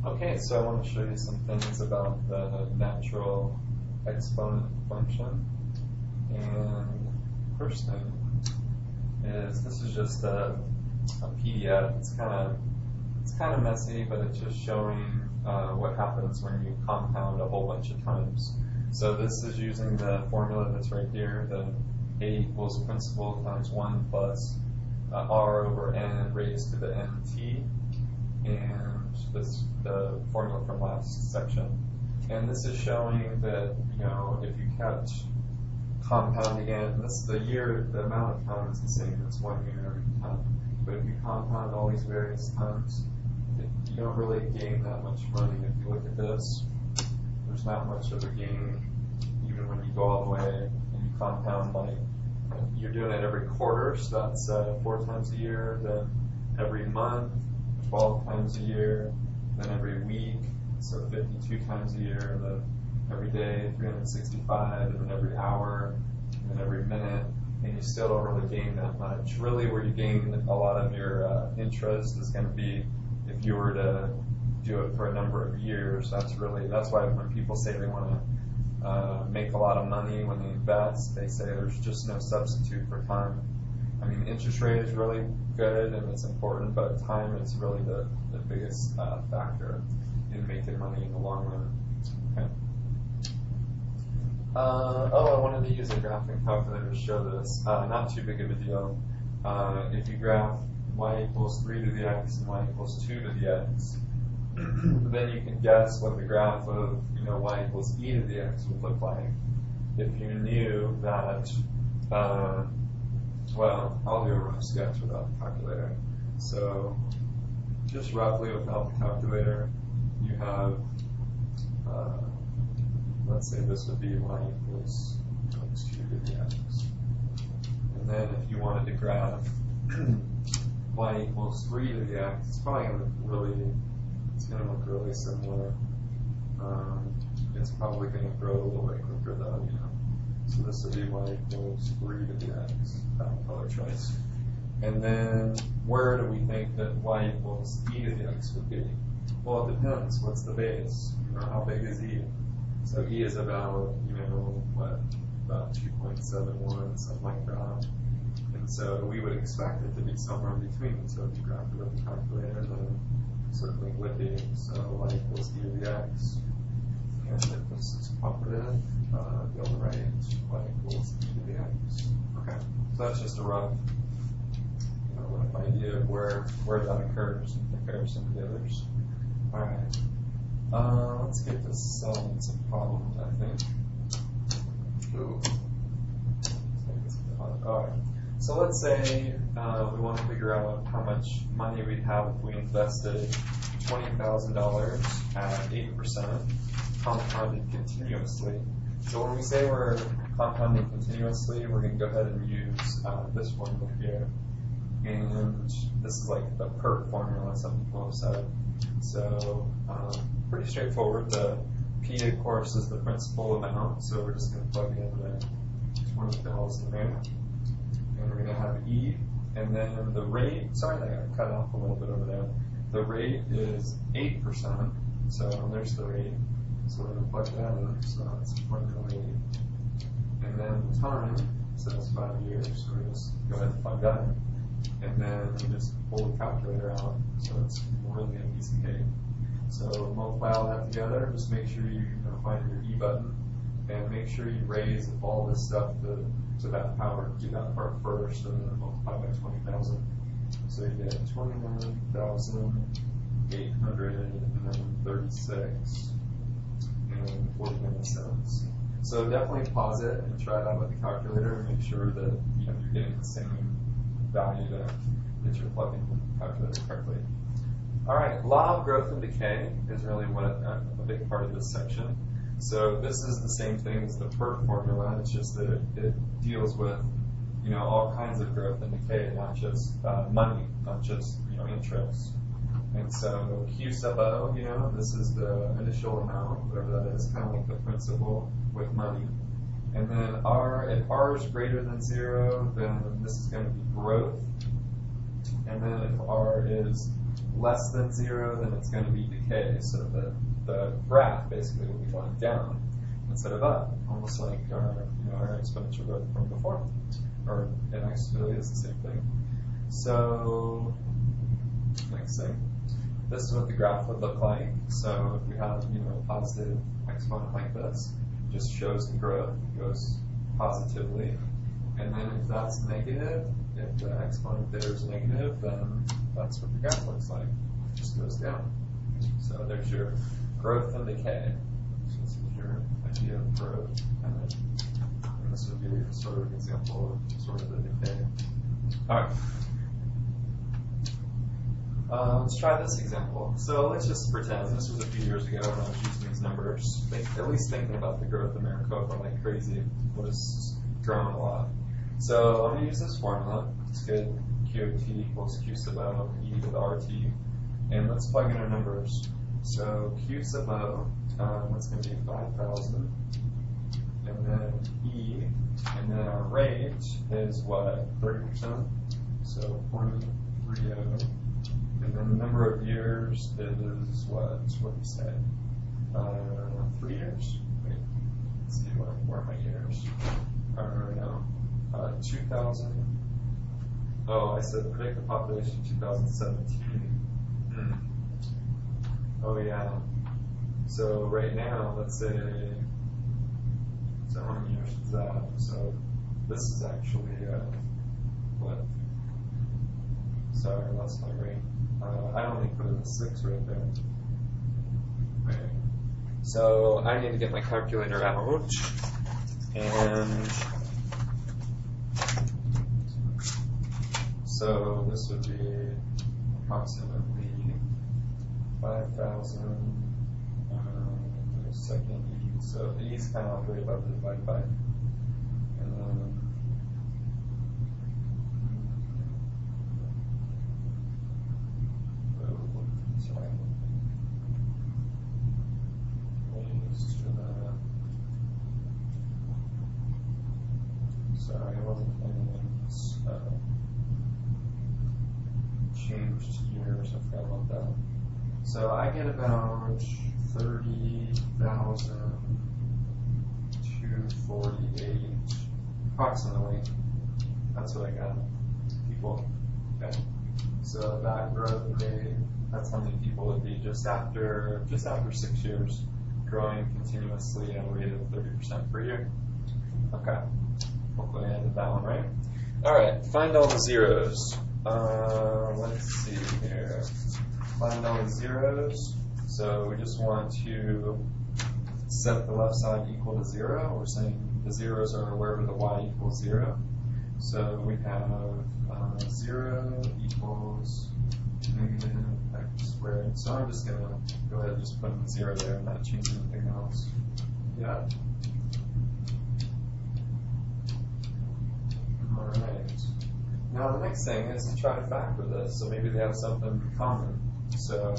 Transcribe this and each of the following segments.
Okay, so I want to show you some things about the natural exponent function. And first thing is this is just a PDF. It's kind of messy, but it's just showing what happens when you compound a whole bunch of times. So this is using the formula that's right here, the A equals principal times 1 plus R over N raised to the NT, and this the formula from last section. And this is showing that, you know, if you kept compounding it, and this is the amount of time is the same, it's 1 year every time. But if you compound all these various times, you don't really gain that much money. If you look at this, there's not much of a gain, even when you go all the way and you compound, like you're doing it every quarter, so that's 4 times a year, then every month, 12 times a year, then every week, so 52 times a year, and then every day, 365, and then every hour, and then every minute, and you still don't really gain that much. Really, where you gain a lot of your interest is going to be if you were to do it for a number of years. That's why when people say they want to make a lot of money when they invest, they say there's just no substitute for time. I mean, interest rate is really good and it's important, but time is really the biggest factor in making money in the long run. Okay. I wanted to use a graphing calculator to show this. Not too big of a deal. If you graph y equals 3 to the x and y equals 2 to the x, then you can guess what the graph of y equals e to the x would look like if you knew that. Well, I'll do a rough sketch without the calculator. So, just roughly without the calculator, you have, let's say this would be y equals 2 to the x. And then if you wanted to graph y equals 3 to the x, it's probably going to look really similar. It's probably going to grow a little bit quicker though, So this would be y equals 3 to the x, that color choice. And then where do we think that y equals e to the x would be? Well, it depends. What's the base? How big is e? So e is about, about 2.71, something like that. And so we would expect it to be somewhere in between. So if you graph it with the calculator, then certainly would be. So y equals e to the x. And if this is operative, go to the right, y equals e to the x. Okay, so that's just a rough idea of where that occurs in comparison to the others. All right, let's get this solving some problems, I think. Ooh. All right, so let's say we want to figure out how much money we'd have if we invested $20,000 at 8%. Compounded continuously. So when we say we're compounding continuously, we're going to go ahead and use this formula here. And this is like the PERT formula, some people have said. So pretty straightforward. The P, of course, is the principal amount. So we're just going to plug in the 20,000 there. And we're going to have E. And then the rate, sorry, that got cut off a little bit over there. The rate is 8%. So there's the rate. So we're going to plug that in, so that's 1.8. And then the time, so that's 5 years, so we just go ahead and plug that in. And then we just pull the calculator out, so it's really a piece of cake. So multiply all that together, just make sure you find your E button, and make sure you raise all this stuff to that power. Do that part first, and then multiply by 20,000. So you get 29,836. And 49 cents. So definitely pause it and try it out with the calculator and make sure that you're getting the same value that you're plugging in the calculator correctly. All right, law of growth and decay is really a big part of this section. So this is the same thing as the PERT formula. It's just that it deals with all kinds of growth and decay, not just money, not just interest. And so Q sub O, this is the initial amount, whatever that is, kind of like the principal with money. And then R, if R is greater than 0, then this is going to be growth. And then if R is less than 0, then it's going to be decay. So the graph basically will be going down instead of up, almost like our exponential growth from before. Or it actually is the same thing. So next thing, this is what the graph would look like. So if we have a positive exponent like this, it just shows the growth, it goes positively. And then if that's negative, if the exponent there is negative, then that's what the graph looks like. It just goes down. So there's your growth and decay. So this is your idea of growth. And this would be sort of an example of sort of the decay. All right. Let's try this example. So let's just pretend this was a few years ago when I was using these numbers. At least thinking about the growth of Maricopa like crazy was growing a lot. So I'm going to use this formula. It's good. QT equals Q sub O e to the RT. And let's plug in our numbers. So Q sub O, that's going to be 5,000. And then E, and then our rate is what? 30%. So 0.30. And then the number of years is what? What do you say? 3 years? Wait, let's see, where are my years? No. 2000. Oh, I said predict the population 2017. Oh, yeah. So right now, let's say, so how many years is that? So this is actually, what? Sorry, I lost my rate. I only put in the 6 right there. Okay. So I need to get my calculator out. And so this would be approximately 5,000 second E. So the E is kind of right above the divide by. And then sorry, I wasn't planning this changed years. I forgot about that. So I get about 30,248 approximately. That's what I got. People. Okay. So that growth rate, that's how many people would be just after 6 years, growing continuously at a rate of 30% per year. Okay. Hopefully I ended that one right. All right, find all the zeros. Let's see here. Find all the zeros. So we just want to set the left side equal to 0. We're saying the zeros are wherever the y equals 0. So we have 0 equals negative x squared. So I'm just going to go ahead and just put in 0 there and not change anything else. Yeah. Alright. Now the next thing is to try to factor this, so maybe they have something in common. So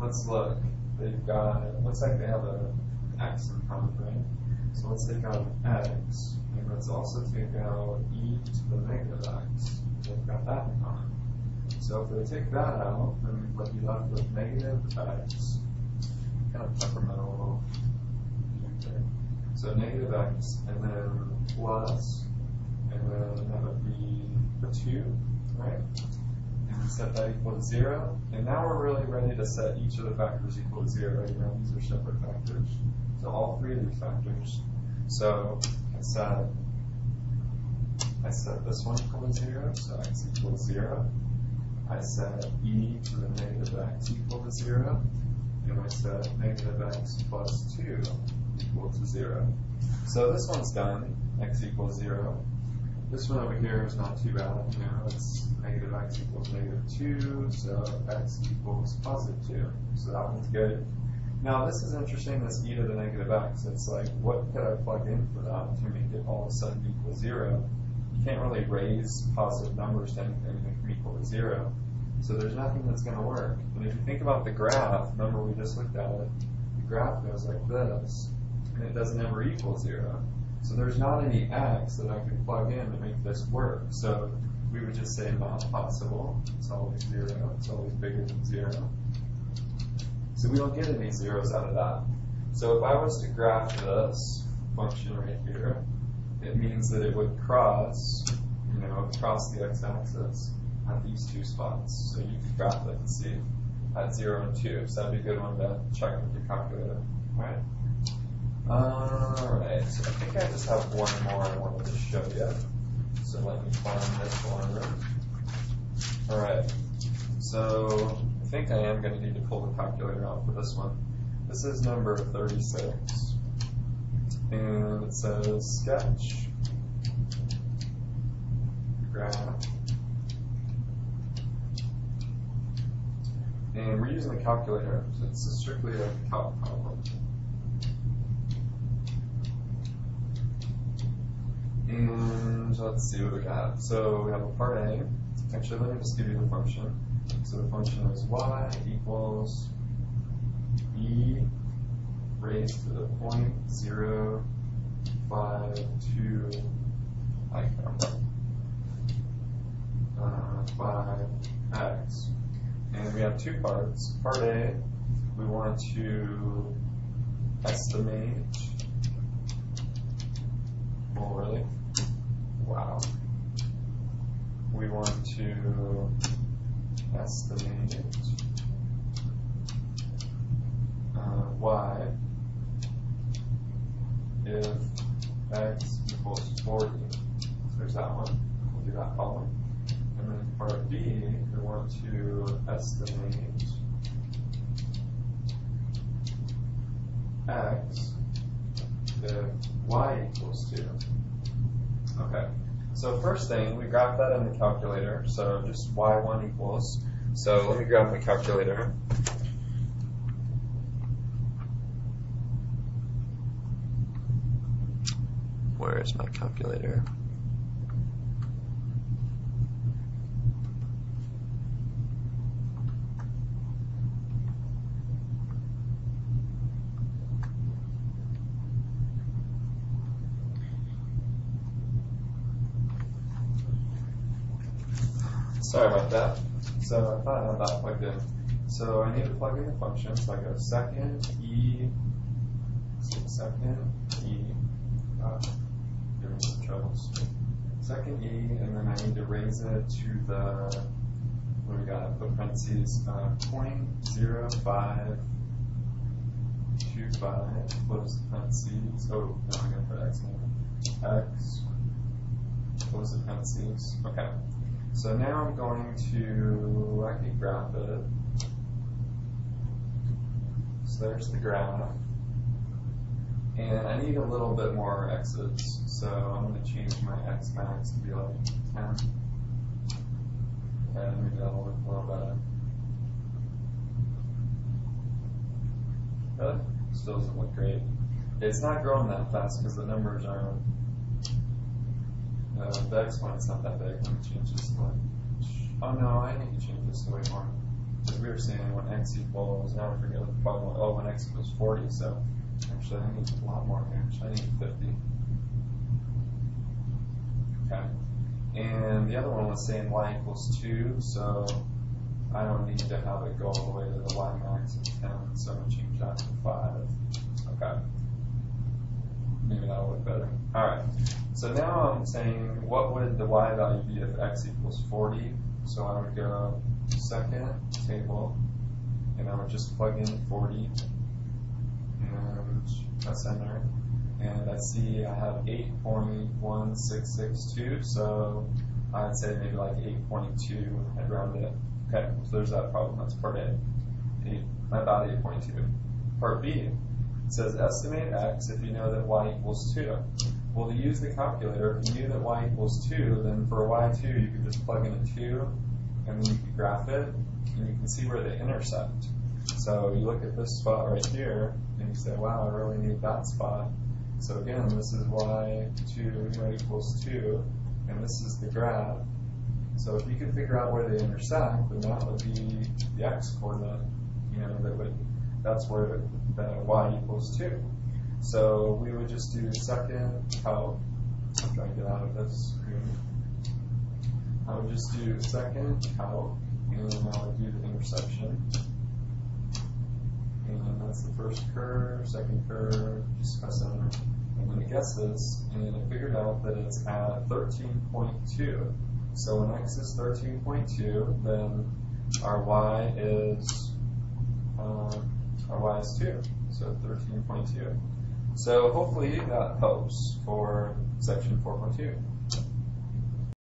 let's look. They've got, looks like they have an x in common, right? So let's take out x, and let's also take out e to the negative x. They've got that in common. So if they take that out, then we'll be left with negative x. Kind of temperamental a little there. So negative x, and then plus, and then that would be the 2, right? And we set that equal to 0. And now we're really ready to set each of the factors equal to 0. Right now, these are separate factors. So all 3 of these factors. So I set this one equal to 0, so x equals 0. I set e to the negative x equal to 0. And I set negative x plus 2 equal to 0. So this one's done, x equals 0. This one over here is not too bad. You know, it's negative x equals negative 2, so x equals positive 2. So that one's good. Now this is interesting, this e to the negative x. It's like, what could I plug in for that to make it all of a sudden equal 0? You can't really raise positive numbers to anything that can equal to 0. So there's nothing that's going to work. And if you think about the graph, remember we just looked at it, the graph goes like this, and it doesn't ever equal 0. So there's not any x that I can plug in to make this work. So we we would just say not possible. It's always 0. It's always bigger than 0. So we don't get any zeros out of that. So if I was to graph this function right here, it means that it would cross, across the x-axis at these two spots. So you could graph it and see at 0 and 2. So that'd be a good one to check with your calculator. Alright. Alright, so I think I just have one more I wanted to show you. So let me find this one. Alright, so I think I am going to need to pull the calculator out for this one. This is number 36. And it says sketch, graph, and we're using the calculator, so it's strictly a calc problem. And let's see what we got. So we have a part A. Actually, let me just give you the function. So the function is y equals e raised to the 0.052, I can't remember, 5x. And we have two parts. Part A, we want to estimate. Oh, really? Wow. We want to estimate y if x equals 40. So there's that one. We'll do that problem. And then part B, we want to estimate x if y equals 2. Okay. So first thing, we graph that in the calculator. So just y1 equals. So let me grab my calculator. Where is my calculator? Sorry about that. So I thought I had that plugged in. So I need to plug in the function. So I go second E, give me some troubles. Second E, and then I need to raise it to the, what do we got? Put parentheses, 0.0525, close the parentheses. Oh, no, I'm going to put X in. X, close the parentheses. Okay. So now I'm going to, I can graph it. So there's the graph. And I need a little bit more x's. So I'm going to change my x max to be like 10. Okay, maybe that'll look a little better. Really? Still doesn't look great. It's not growing that fast because the numbers aren't. The exponent's not that big. Let me change this to like. Oh no, I need to change this to way more. Because we were saying when x equals, now I forget what the problem was. Oh, when x equals 40, so actually I need a lot more here. Actually, I need 50. Okay. And the other one was saying y equals 2, so I don't need to have it go all the way to the y max of 10, so I'm going to change that to 5. Okay. Maybe that'll look better. Alright. So now I'm saying, what would the y value be if x equals 40? So I would go second table, and I would just plug in 40, and press enter. And I see I have 8.1662, so I'd say maybe like 8.2, I'd round it. Okay, so there's that problem, that's part A. About 8.2. Part B, it says estimate x if you know that y equals 2. Well, to use the calculator, if you knew that y equals 2, then for y2 you could just plug in a 2, and then you could graph it, and you can see where they intersect. So you look at this spot right here, and you say, wow, I really need that spot. So again, this is y2 equals 2, and this is the graph. So if you could figure out where they intersect, then that would be the x-coordinate, that's where the y equals 2. So we would just do second calc. I'm trying to get out of this screen. I would just do second calc, and I would do the intersection. And that's the first curve, second curve, just press enter. I'm going to guess this, and I figured out that it's at 13.2. So when x is 13.2, then our y is 2. So 13.2. So hopefully that helps for section 4.2.